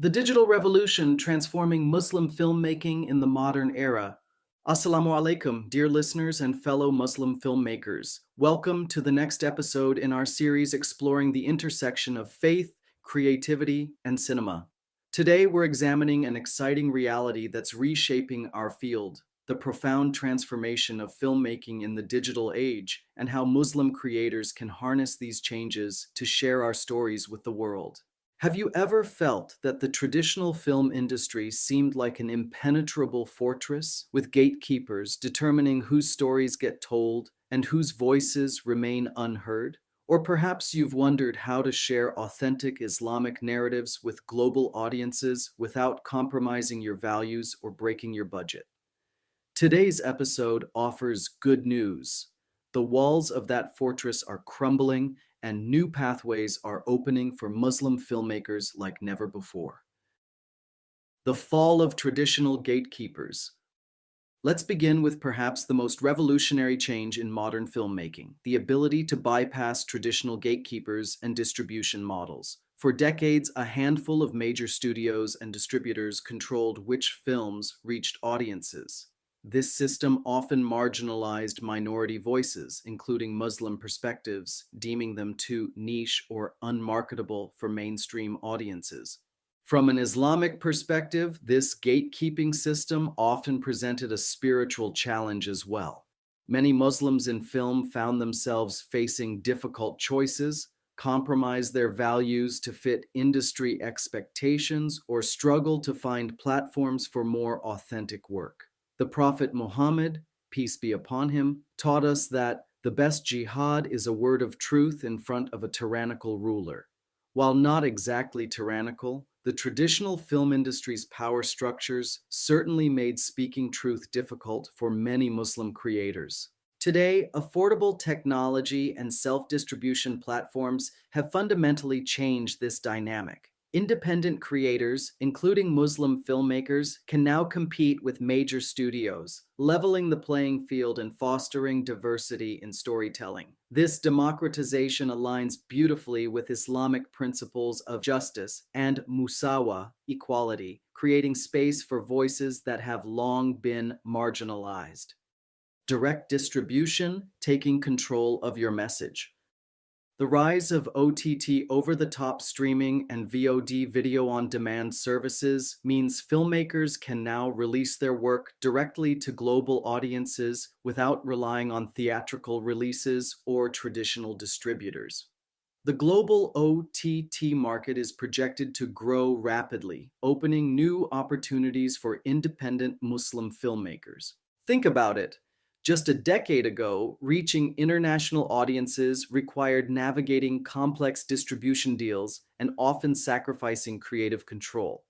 The digital revolution transforming Muslim filmmaking in the modern era. Assalamu alaikum, dear listeners and fellow Muslim filmmakers. Welcome to the next episode in our series exploring the intersection of faith, creativity, and cinema. Today, we're examining an exciting reality that's reshaping our field, the profound transformation of filmmaking in the digital age, and how Muslim creators can harness these changes to share our stories with the world. Have you ever felt that the traditional film industry seemed like an impenetrable fortress, with gatekeepers determining whose stories get told and whose voices remain unheard? Or perhaps you've wondered how to share authentic Islamic narratives with global audiences without compromising your values or breaking your budget. Today's episode offers good news. The walls of that fortress are crumbling, and new pathways are opening for Muslim filmmakers like never before. The fall of traditional gatekeepers. Let's begin with perhaps the most revolutionary change in modern filmmaking, the ability to bypass traditional gatekeepers and distribution models. For decades, a handful of major studios and distributors controlled which films reached audiences. This system often marginalized minority voices, including Muslim perspectives, deeming them too niche or unmarketable for mainstream audiences. From an Islamic perspective, this gatekeeping system often presented a spiritual challenge as well. Many Muslims in film found themselves facing difficult choices, compromise their values to fit industry expectations, or struggle to find platforms for more authentic work. The Prophet Muhammad, peace be upon him, taught us that the best jihad is a word of truth in front of a tyrannical ruler. While not exactly tyrannical, the traditional film industry's power structures certainly made speaking truth difficult for many Muslim creators. Today, affordable technology and self-distribution platforms have fundamentally changed this dynamic. Independent creators, including Muslim filmmakers, can now compete with major studios, leveling the playing field and fostering diversity in storytelling. This democratization aligns beautifully with Islamic principles of justice and musawa, equality, creating space for voices that have long been marginalized. Direct distribution, taking control of your message. The rise of OTT over-the-top streaming and VOD video-on-demand services means filmmakers can now release their work directly to global audiences without relying on theatrical releases or traditional distributors. The global OTT market is projected to grow rapidly, opening new opportunities for independent Muslim filmmakers. Think about it. Just a decade ago, reaching international audiences required navigating complex distribution deals and often sacrificing creative control.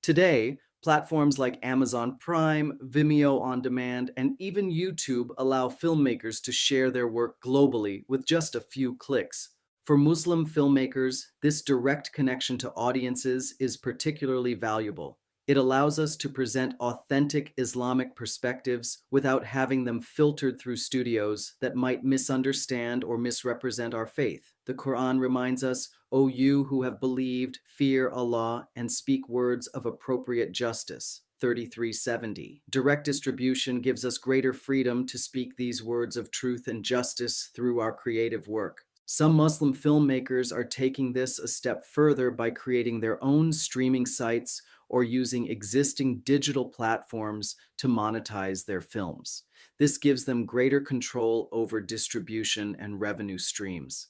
Today, platforms like Amazon Prime, Vimeo On Demand, and even YouTube allow filmmakers to share their work globally with just a few clicks. For Muslim filmmakers, this direct connection to audiences is particularly valuable. It allows us to present authentic Islamic perspectives without having them filtered through studios that might misunderstand or misrepresent our faith. The Quran reminds us, "O you who have believed, fear Allah and speak words of appropriate justice." 33:70. Direct distribution gives us greater freedom to speak these words of truth and justice through our creative work. Some Muslim filmmakers are taking this a step further by creating their own streaming sites or using existing digital platforms to monetize their films. This gives them greater control over distribution and revenue streams.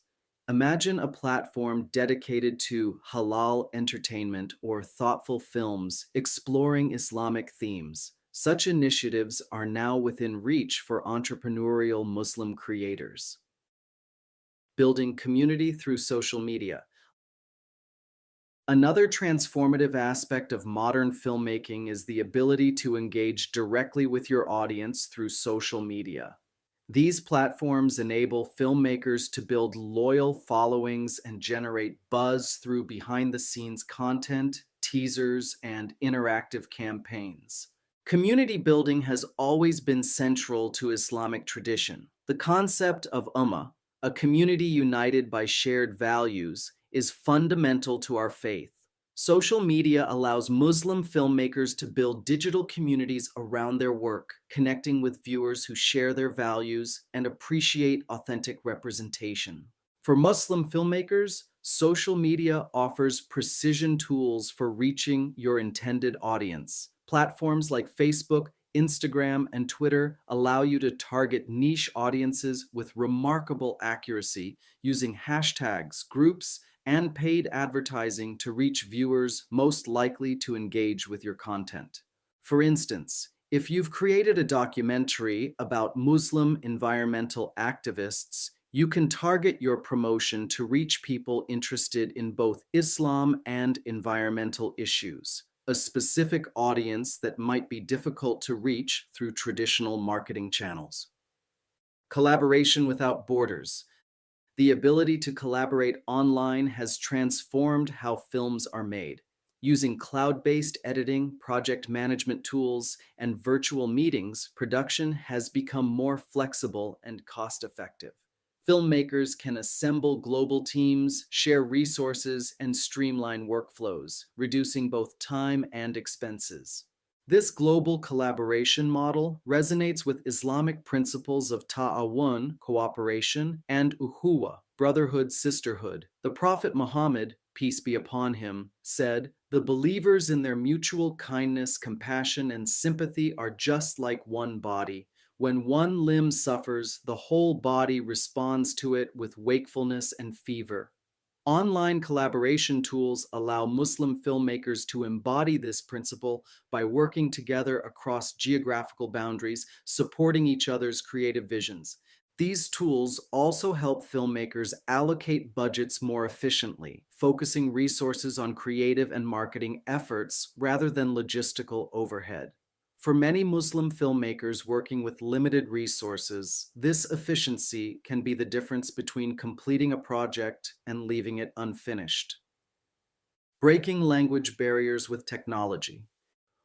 Imagine a platform dedicated to halal entertainment or thoughtful films exploring Islamic themes. Such initiatives are now within reach for entrepreneurial Muslim creators. Building community through social media. Another transformative aspect of modern filmmaking is the ability to engage directly with your audience through social media. These platforms enable filmmakers to build loyal followings and generate buzz through behind-the-scenes content, teasers, and interactive campaigns. Community building has always been central to Islamic tradition. The concept of ummah, a community united by shared values, is fundamental to our faith. Social media allows Muslim filmmakers to build digital communities around their work, connecting with viewers who share their values and appreciate authentic representation. For Muslim filmmakers, social media offers precision tools for reaching your intended audience. Platforms like Facebook, Instagram, and Twitter allow you to target niche audiences with remarkable accuracy using hashtags, groups, and paid advertising to reach viewers most likely to engage with your content. For instance, if you've created a documentary about Muslim environmental activists, you can target your promotion to reach people interested in both Islam and environmental issues, a specific audience that might be difficult to reach through traditional marketing channels. Collaboration without borders. The ability to collaborate online has transformed how films are made. Using cloud-based editing, project management tools, and virtual meetings, production has become more flexible and cost-effective. Filmmakers can assemble global teams, share resources, and streamline workflows, reducing both time and expenses. This global collaboration model resonates with Islamic principles of ta'awun, cooperation, and uhuwa, brotherhood, sisterhood. The Prophet Muhammad, peace be upon him, said, "The believers in their mutual kindness, compassion, and sympathy are just like one body. When one limb suffers, the whole body responds to it with wakefulness and fever." Online collaboration tools allow Muslim filmmakers to embody this principle by working together across geographical boundaries, supporting each other's creative visions. These tools also help filmmakers allocate budgets more efficiently, focusing resources on creative and marketing efforts rather than logistical overhead. For many Muslim filmmakers working with limited resources, this efficiency can be the difference between completing a project and leaving it unfinished. Breaking language barriers with technology.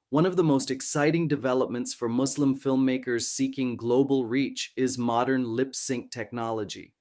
One of the most exciting developments for Muslim filmmakers seeking global reach is modern lip sync technology.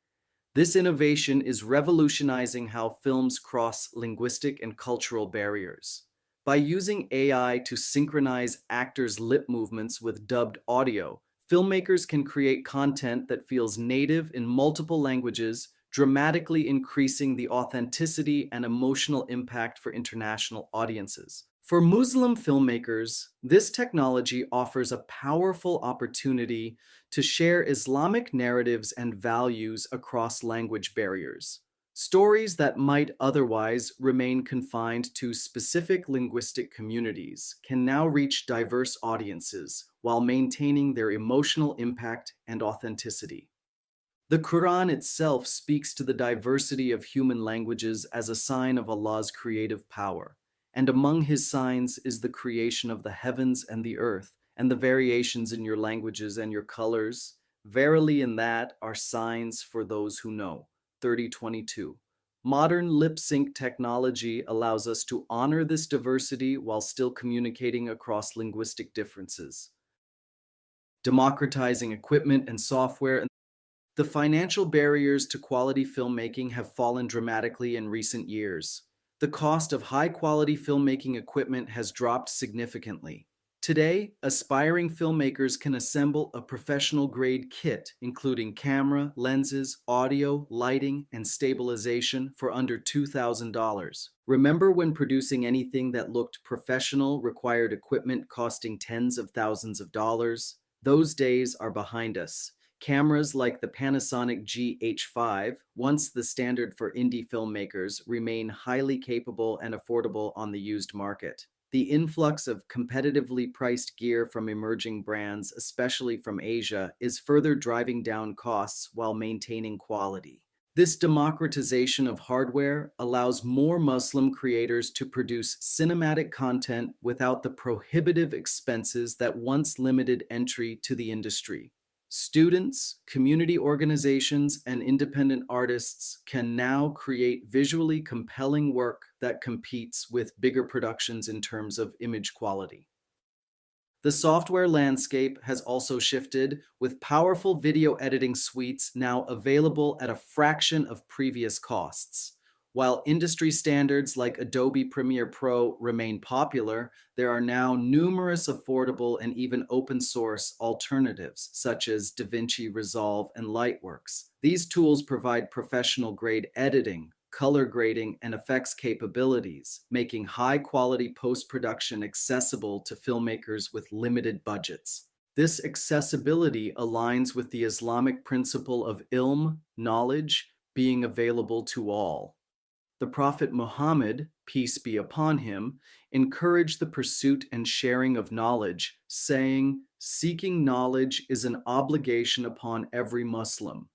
This innovation is revolutionizing how films cross linguistic and cultural barriers. By using AI to synchronize actors' lip movements with dubbed audio, filmmakers can create content that feels native in multiple languages, dramatically increasing the authenticity and emotional impact for international audiences. For Muslim filmmakers, this technology offers a powerful opportunity to share Islamic narratives and values across language barriers. Stories that might otherwise remain confined to specific linguistic communities can now reach diverse audiences while maintaining their emotional impact and authenticity. The Quran itself speaks to the diversity of human languages as a sign of Allah's creative power. And among his signs is the creation of the heavens and the earth, and the variations in your languages and your colors. Verily in that are signs for those who know. 30:22. Modern lip sync technology allows us to honor this diversity while still communicating across linguistic differences. Democratizing equipment and software. The financial barriers to quality filmmaking have fallen dramatically in recent years. The cost of high-quality filmmaking equipment has dropped significantly. Today, aspiring filmmakers can assemble a professional-grade kit, including camera, lenses, audio, lighting, and stabilization for under $2,000. Remember when producing anything that looked professional required equipment costing tens of thousands of dollars? Those days are behind us. Cameras like the Panasonic GH5, once the standard for indie filmmakers, remain highly capable and affordable on the used market. The influx of competitively priced gear from emerging brands, especially from Asia, is further driving down costs while maintaining quality. This democratization of hardware allows more Muslim creators to produce cinematic content without the prohibitive expenses that once limited entry to the industry. Students, community organizations, and independent artists can now create visually compelling work that competes with bigger productions in terms of image quality. The software landscape has also shifted, with powerful video editing suites now available at a fraction of previous costs. While industry standards like Adobe Premiere Pro remain popular, there are now numerous affordable and even open source alternatives, such as DaVinci Resolve and Lightworks. These tools provide professional grade editing, color grading, and effects capabilities, making high quality post production accessible to filmmakers with limited budgets. This accessibility aligns with the Islamic principle of ilm, knowledge, being available to all. The Prophet Muhammad, peace be upon him, encouraged the pursuit and sharing of knowledge, saying, "Seeking knowledge is an obligation upon every Muslim."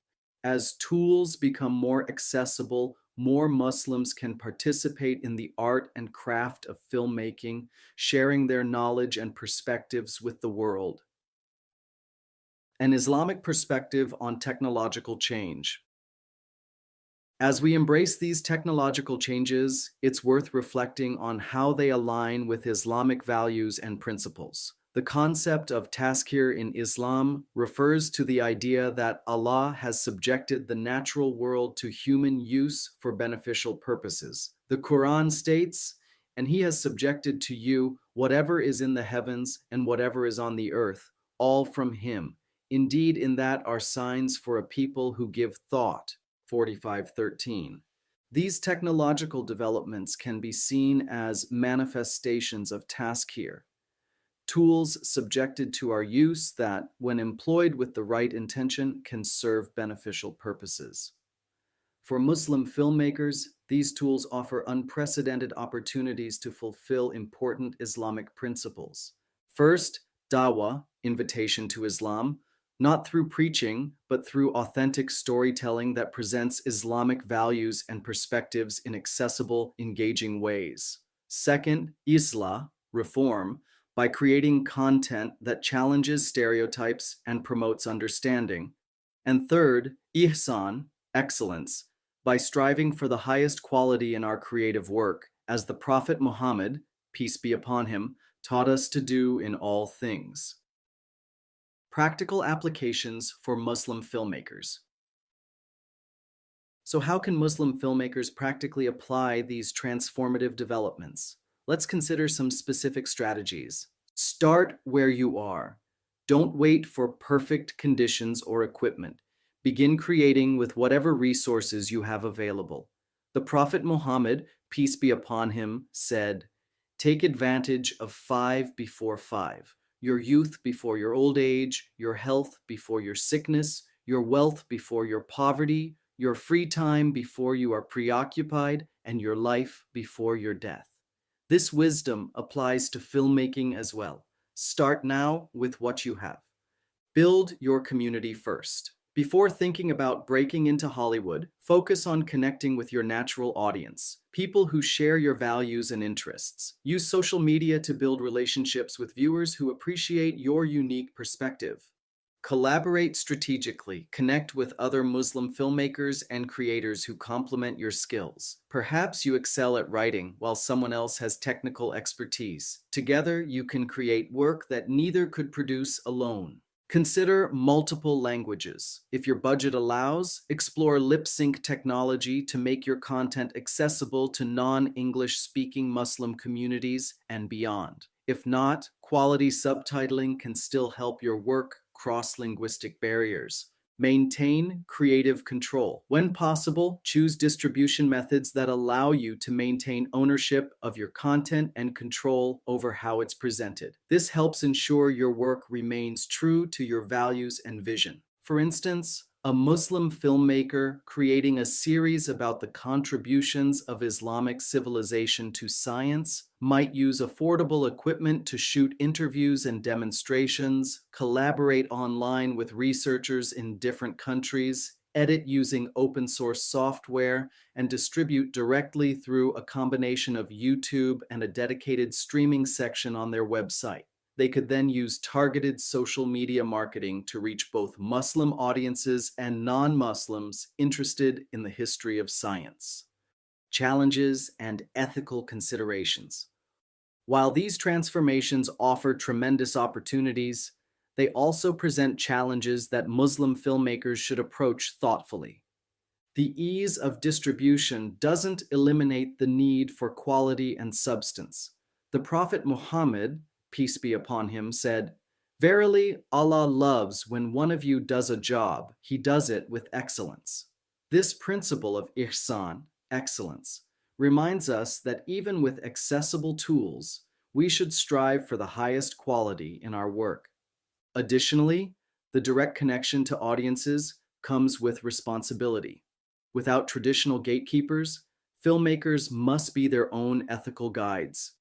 As tools become more accessible, more Muslims can participate in the art and craft of filmmaking, sharing their knowledge and perspectives with the world. An Islamic perspective on technological change. As we embrace these technological changes, it's worth reflecting on how they align with Islamic values and principles. The concept of tazkir in Islam refers to the idea that Allah has subjected the natural world to human use for beneficial purposes. The Quran states, "And He has subjected to you whatever is in the heavens and whatever is on the earth, all from Him. Indeed, in that are signs for a people who give thought." 45:13. These technological developments can be seen as manifestations of tazkir, tools subjected to our use that, when employed with the right intention, can serve beneficial purposes. For Muslim filmmakers, these tools offer unprecedented opportunities to fulfill important Islamic principles. First, dawah, invitation to Islam, not through preaching, but through authentic storytelling that presents Islamic values and perspectives in accessible, engaging ways. Second, islah, reform, by creating content that challenges stereotypes and promotes understanding. And third, ihsan, excellence, by striving for the highest quality in our creative work, as the Prophet Muhammad, peace be upon him, taught us to do in all things. Practical applications for Muslim filmmakers. So how can Muslim filmmakers practically apply these transformative developments? Let's consider some specific strategies. Start where you are. Don't wait for perfect conditions or equipment. Begin creating with whatever resources you have available. The Prophet Muhammad, peace be upon him, said, "Take advantage of 5 before 5. Your youth before your old age, your health before your sickness, your wealth before your poverty, your free time before you are preoccupied, and your life before your death." This wisdom applies to filmmaking as well. Start now with what you have. Build your community first. Before thinking about breaking into Hollywood, focus on connecting with your natural audience, people who share your values and interests. Use social media to build relationships with viewers who appreciate your unique perspective. Collaborate strategically. Connect with other Muslim filmmakers and creators who complement your skills. Perhaps you excel at writing while someone else has technical expertise. Together, you can create work that neither could produce alone. Consider multiple languages. If your budget allows, explore lip sync technology to make your content accessible to non-English speaking Muslim communities and beyond. If not, quality subtitling can still help your work cross linguistic barriers. Maintain creative control. When possible, choose distribution methods that allow you to maintain ownership of your content and control over how it's presented. This helps ensure your work remains true to your values and vision. For instance, a Muslim filmmaker creating a series about the contributions of Islamic civilization to science might use affordable equipment to shoot interviews and demonstrations, collaborate online with researchers in different countries, edit using open source software, and distribute directly through a combination of YouTube and a dedicated streaming section on their website. They could then use targeted social media marketing to reach both Muslim audiences and non-Muslims interested in the history of science. Challenges and ethical considerations. While these transformations offer tremendous opportunities, they also present challenges that Muslim filmmakers should approach thoughtfully. The ease of distribution doesn't eliminate the need for quality and substance. The Prophet Muhammad, peace be upon him, said, "Verily, Allah loves when one of you does a job, he does it with excellence." This principle of ihsan, excellence, reminds us that even with accessible tools, we should strive for the highest quality in our work. Additionally, the direct connection to audiences comes with responsibility. Without traditional gatekeepers, filmmakers must be their own ethical guides.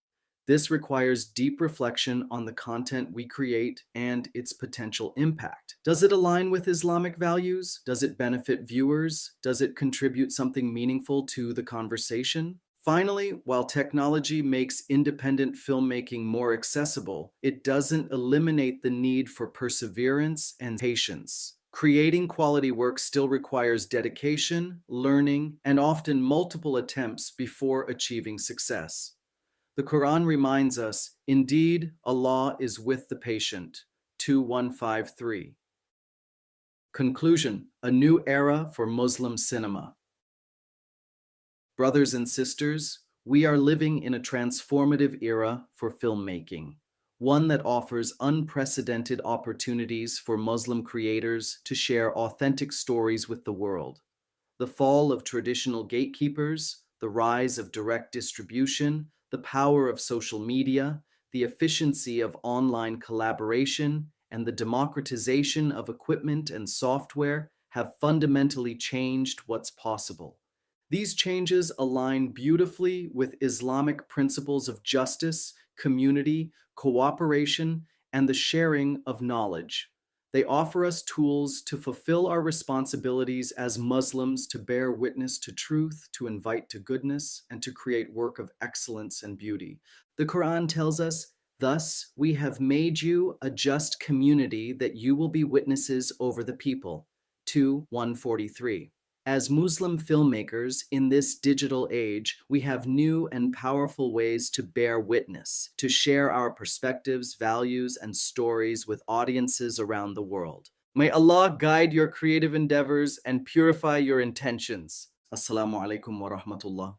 This requires deep reflection on the content we create and its potential impact. Does it align with Islamic values? Does it benefit viewers? Does it contribute something meaningful to the conversation? Finally, while technology makes independent filmmaking more accessible, it doesn't eliminate the need for perseverance and patience. Creating quality work still requires dedication, learning, and often multiple attempts before achieving success. The Quran reminds us, "Indeed, Allah is with the patient." 2153. Conclusion: a new era for Muslim cinema. Brothers and sisters, we are living in a transformative era for filmmaking, one that offers unprecedented opportunities for Muslim creators to share authentic stories with the world. The fall of traditional gatekeepers, the rise of direct distribution, the power of social media, the efficiency of online collaboration, and the democratization of equipment and software have fundamentally changed what's possible. These changes align beautifully with Islamic principles of justice, community, cooperation, and the sharing of knowledge. They offer us tools to fulfill our responsibilities as Muslims, to bear witness to truth, to invite to goodness, and to create work of excellence and beauty. The Quran tells us, "Thus we have made you a just community that you will be witnesses over the people." 2:143. As Muslim filmmakers in this digital age, we have new and powerful ways to bear witness, to share our perspectives, values, and stories with audiences around the world. May Allah guide your creative endeavors and purify your intentions. Assalamu alaikum wa rahmatullah.